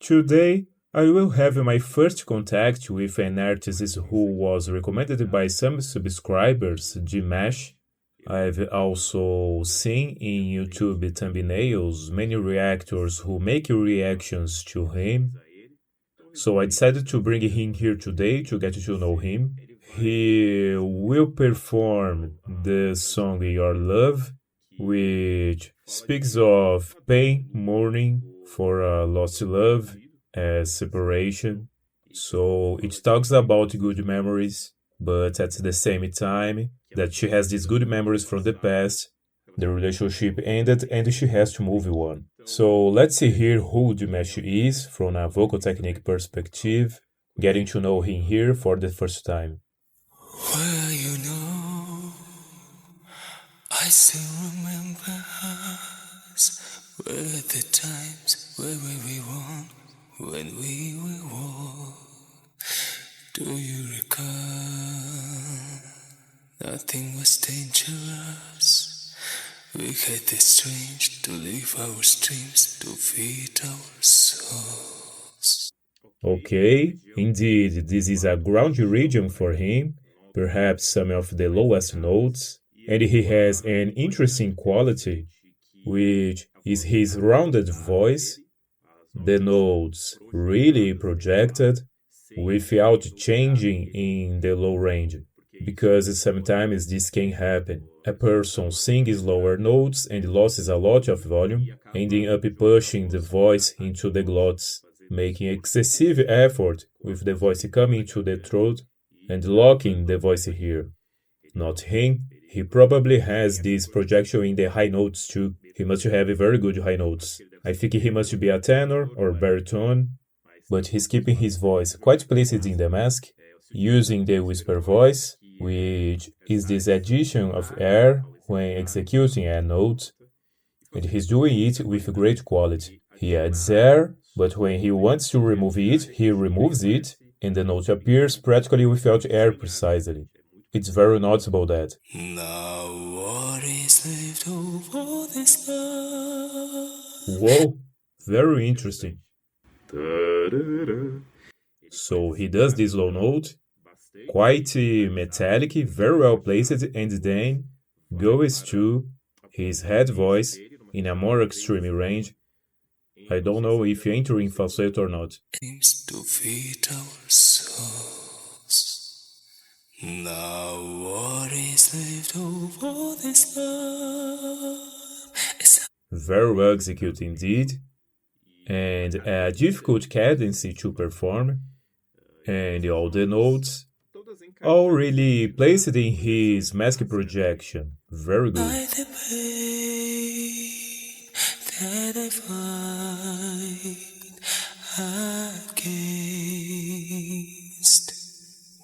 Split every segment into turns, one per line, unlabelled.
Today, I will have my first contact with an artist who was recommended by some subscribers, Dimash. I've also seen in YouTube thumbnails many reactors who make reactions to him, so I decided to bring him here today to get to know him. He will perform the song Your Love, which speaks of pain, mourning for a lost love, as separation. So it talks about good memories, but at the same time, that she has these good memories from the past. The relationship ended and she has to move on. So let's see here who Dimash is from a vocal technique perspective, getting to know him here for the first time.
Well, I still remember us, were the times where we won, when we were war. Do you recall? Nothing was dangerous. We had the strength to live our dreams, to feed our souls.
Okay, indeed, this is a ground region for him, perhaps some of the lowest notes, and he has an interesting quality, which is his rounded voice, the notes really projected without changing in the low range, because sometimes this can happen. A person sings lower notes and loses a lot of volume, ending up pushing the voice into the glottis, making excessive effort with the voice coming to the throat and locking the voice here. Not him, he probably has this projection in the high notes too. He must have very good high notes. I think he must be a tenor or baritone, but he's keeping his voice quite placed in the mask, using the whisper voice, which is this addition of air when executing a note, and he's doing it with great quality. He adds air, but when he wants to remove it, he removes it, and the note appears practically without air precisely. It's very noticeable that.
Now what is left of all this love?
Whoa, very interesting. So he does this low note, quite metallic, very well placed, and then goes to his head voice in a more extreme range. I don't know if entering falsetto or not.
To feed our souls. Now what is left of all this love?
Very well executed indeed, and a difficult cadence to perform, and all the notes, all really placed in his mask projection. Very good.
By the pain that I fight against,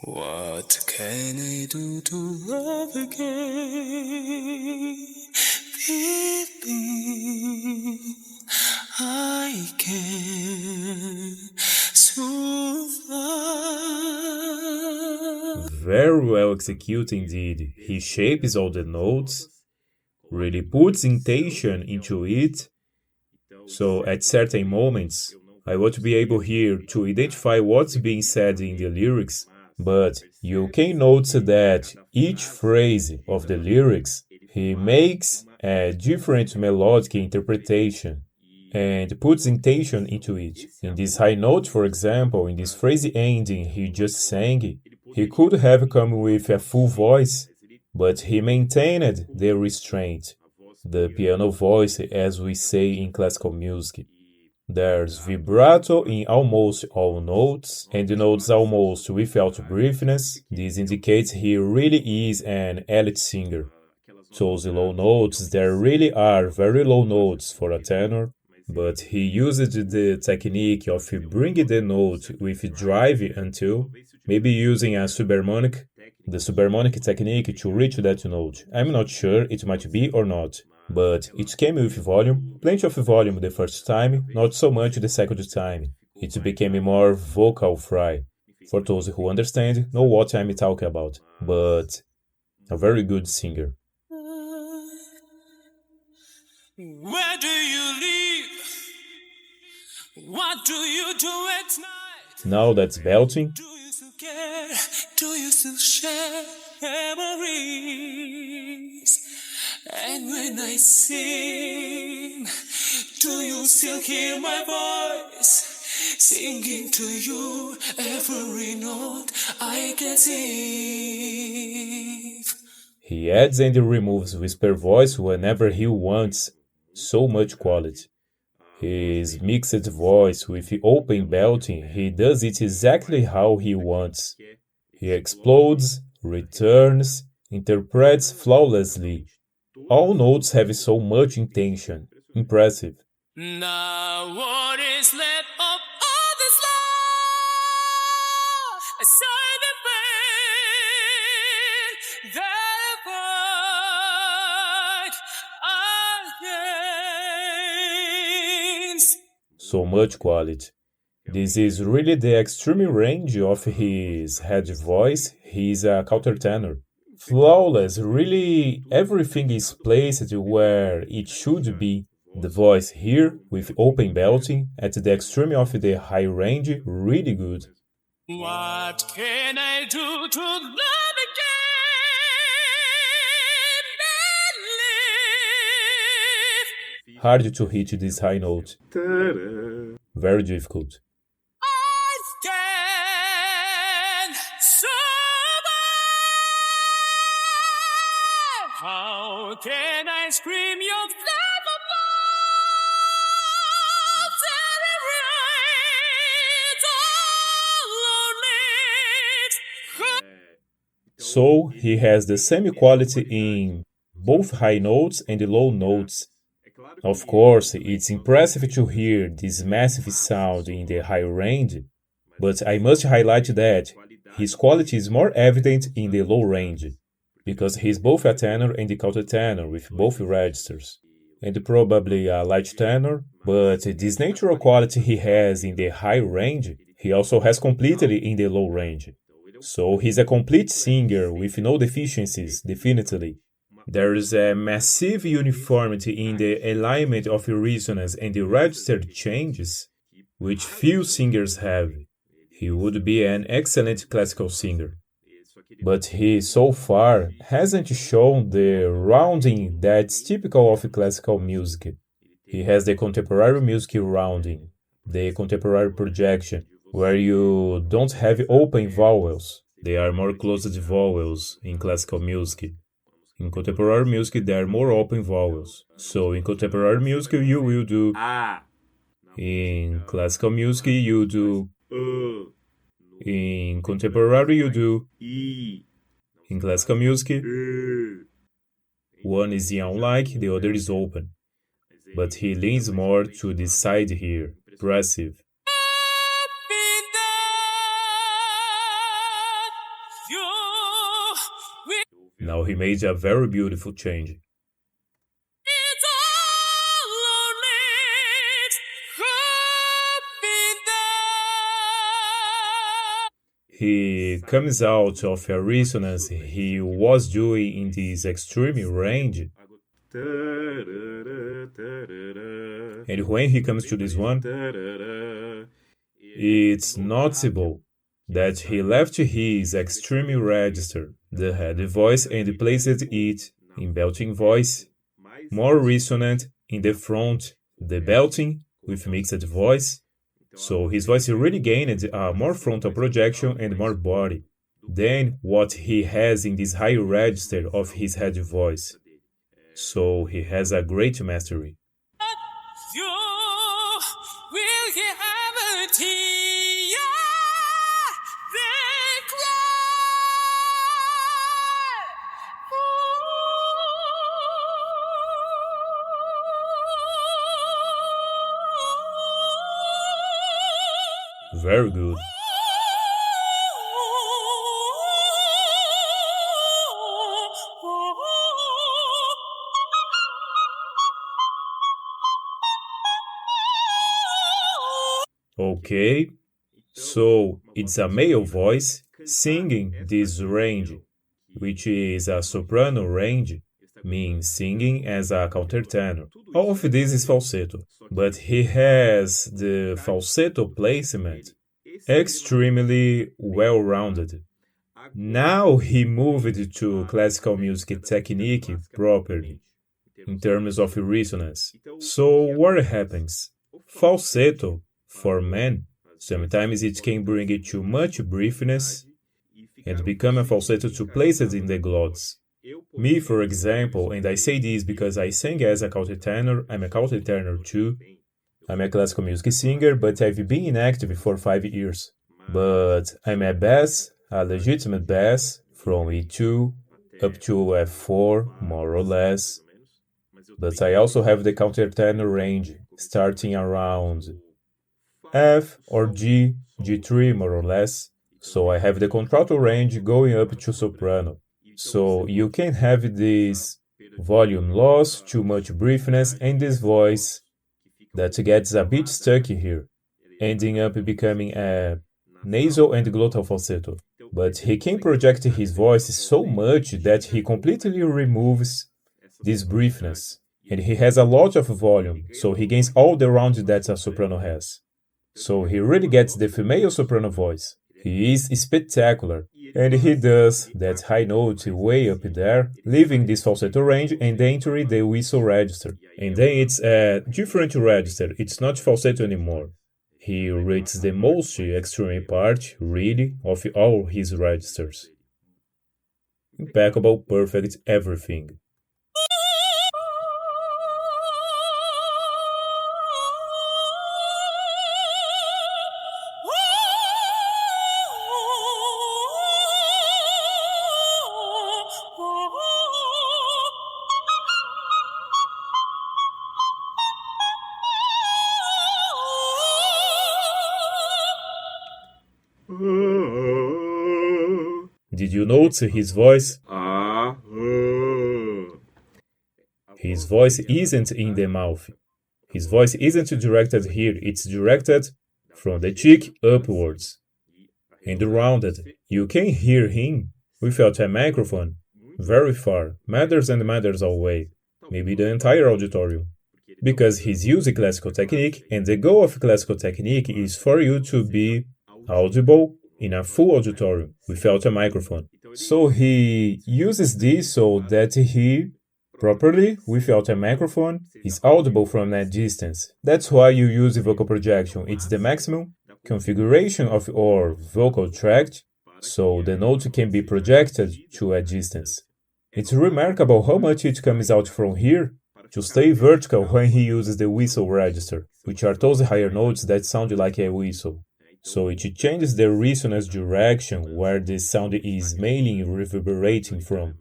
what can I do to love again? Believe I can survive.
Very well executed indeed. He shapes all the notes, really puts intention into it. So at certain moments, I want to be able here to identify what's being said in the lyrics, but you can notice that each phrase of the lyrics, he makes a different melodic interpretation and puts intention into it. In this high note, for example, in this phrase ending he just sang, he could have come with a full voice, but he maintained the restraint, the piano voice as we say in classical music. There's vibrato in almost all notes, and the notes almost without briefness. This indicates he really is an elite singer. Those low notes, there really are very low notes for a tenor, but he used the technique of bringing the note with drive until, maybe using a subharmonic, the subharmonic technique to reach that note. I'm not sure, it might be or not, but it came with volume, plenty of volume the first time, not so much the second time. It became more vocal fry. For those who understand, know what I'm talking about, but a very good singer.
Where do you live? What do you do at night?
Now that's belting.
Do you still care? Do you still share memories? And when I sing, do you still hear my voice? Singing to you every note I can sing.
He adds and removes whisper voice whenever he wants. So much quality. His mixed voice with open belting, he does it exactly how he wants. He explodes, returns, interprets flawlessly. All notes have so much intention. Impressive.
Now what is left of all this love? Aside the pain that fight against.
So much quality. This is really the extreme range of his head voice. He's a countertenor. Flawless, really everything is placed where it should be. The voice here with open belting at the extreme of the high range, really good.
What can I do to love again and live?
Hard to hit this high note. Very difficult.
I stand survive. How can I scream your love above
So he has the same quality in both high notes and low notes. Of course, it's impressive to hear this massive sound in the high range, but I must highlight that his quality is more evident in the low range, because he's both a tenor and a countertenor with both registers, and probably a light tenor, but this natural quality he has in the high range, he also has completely in the low range. So he's a complete singer with no deficiencies, definitely. There is a massive uniformity in the alignment of resonance and the registered changes, which few singers have. He would be an excellent classical singer. But he, so far, hasn't shown the rounding that's typical of classical music. He has the contemporary music rounding, the contemporary projection, where you don't have open vowels. They are more closed vowels in classical music. In contemporary music, there are more open vowels. So in contemporary music, you will do A. In classical music, you do E. In contemporary, you do I. In classical music, E. One is young-like, the other is open. But he leans more to this side here. Impressive. Now he made a very beautiful change. He comes out of a resonance he was doing in this extreme range. And when he comes to this one, it's noticeable that he left his extreme register, the head voice, and placed it in belting voice, more resonant in the front, the belting with mixed voice. So his voice really gained a more frontal projection and more body than what he has in this high register of his head voice. So he has a great mastery. Very good. Okay, so it's a male voice singing this range, which is a soprano range. means singing as a countertenor. All of this is falsetto, but he has the falsetto placement extremely well rounded. Now he moved to classical music technique properly in terms of resonance. So what happens? Falsetto, for men, sometimes it can bring it too much briefness and become a falsetto to place it in the glottis. Me, for example, and I say this because I sang as a countertenor, I'm a countertenor too. I'm a classical music singer, but I've been inactive for 5 years. But I'm a bass, a legitimate bass, from E2 up to F4, more or less. But I also have the countertenor range, starting around F or G, G3 more or less. So I have the contralto range going up to soprano. So you can have this volume loss, too much briefness, and this voice that gets a bit stuck here, ending up becoming a nasal and glottal falsetto. But he can project his voice so much that he completely removes this briefness. And he has a lot of volume, so he gains all the round that a soprano has. So he really gets the female soprano voice. He is spectacular, and he does that high note way up there, leaving this falsetto range and entering the whistle register. And then it's a different register, it's not falsetto anymore. He reads the most extreme part, really, of all his registers. Impeccable, perfect, everything. Did you notice his voice? His voice isn't in the mouth. His voice isn't directed here, it's directed from the cheek upwards and rounded. You can hear him without a microphone very far, meters and meters away, maybe the entire auditorium. Because he's using classical technique, and the goal of classical technique is for you to be audible in a full auditorium without a microphone. So he uses this so that he properly, without a microphone, is audible from a distance. That's why you use vocal projection. It's the maximum configuration of your vocal tract, so the note can be projected to a distance. It's remarkable how much it comes out from here to stay vertical when he uses the whistle register, which are those higher notes that sound like a whistle. So it changes the resonance direction where the sound is mainly reverberating from.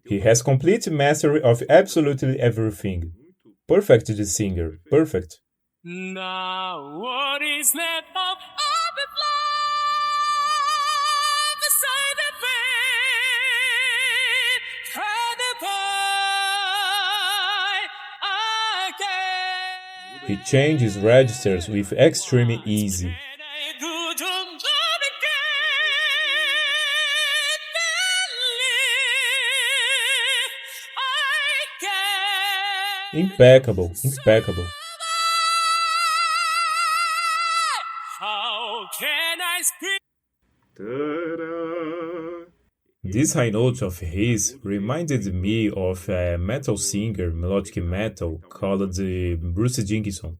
He has complete mastery of absolutely everything. Perfect, the singer. Perfect.
Now what is left of the beside the bed, try the pie again.
He changes registers with extreme ease. Impeccable, impeccable.
How can I speak?
This high note of his reminded me of a metal singer, melodic metal, called Bruce Dickinson.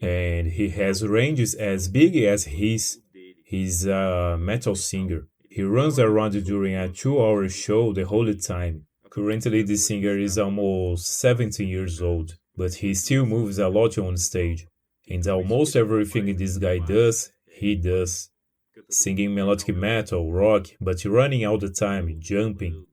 And he has ranges as big as his. He's a metal singer. He runs around during a 2-hour show the whole time. Currently, the singer is almost 17 years old, but he still moves a lot on stage. And almost everything this guy does, he does. Singing melodic metal, rock, but running all the time, jumping.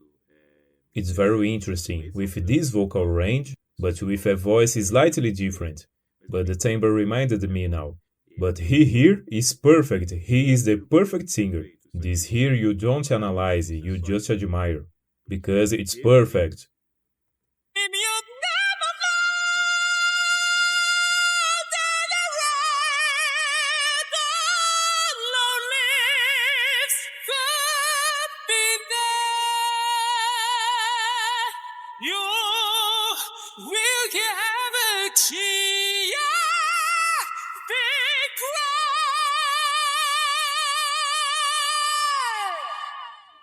It's very interesting, with this vocal range, but with a voice slightly different. But the timbre reminded me now. But he here is perfect, he is the perfect singer. This here you don't analyze, you just admire. Because it's perfect.
You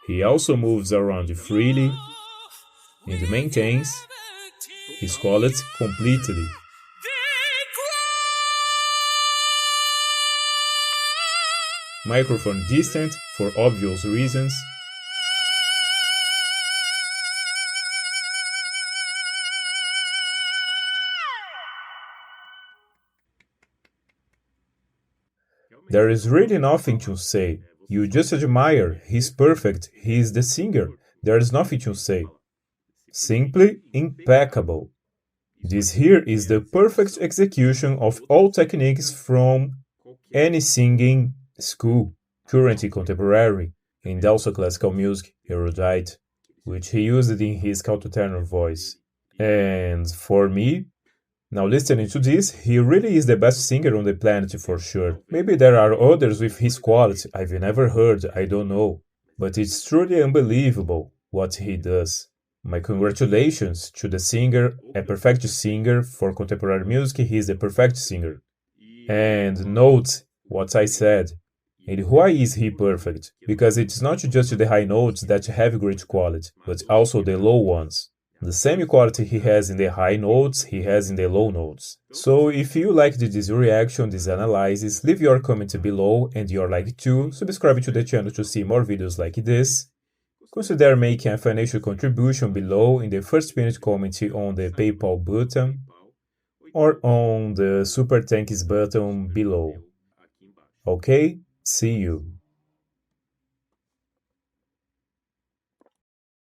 He also moves around freely and maintains his quality completely. Microphone distant for obvious reasons. There is really nothing to say. You just admire. He's perfect. He is the singer. There is nothing to say. Simply impeccable. This here is the perfect execution of all techniques from any singing school, current and contemporary, and also classical music, erudite, which he used in his countertenor voice. And for me, now listening to this, he really is the best singer on the planet for sure. Maybe there are others with his quality I've never heard, I don't know. But it's truly unbelievable what he does. My congratulations to the singer, a perfect singer for contemporary music, he is the perfect singer. And note what I said. And why is he perfect? Because it's not just the high notes that have great quality, but also the low ones. The same quality he has in the high notes, he has in the low notes. So if you liked this reaction, this analysis, leave your comment below and your like too, subscribe to the channel to see more videos like this. Consider making a financial contribution below in the first pinned comment on the PayPal button or on the Super Thanks button below. Okay? See you.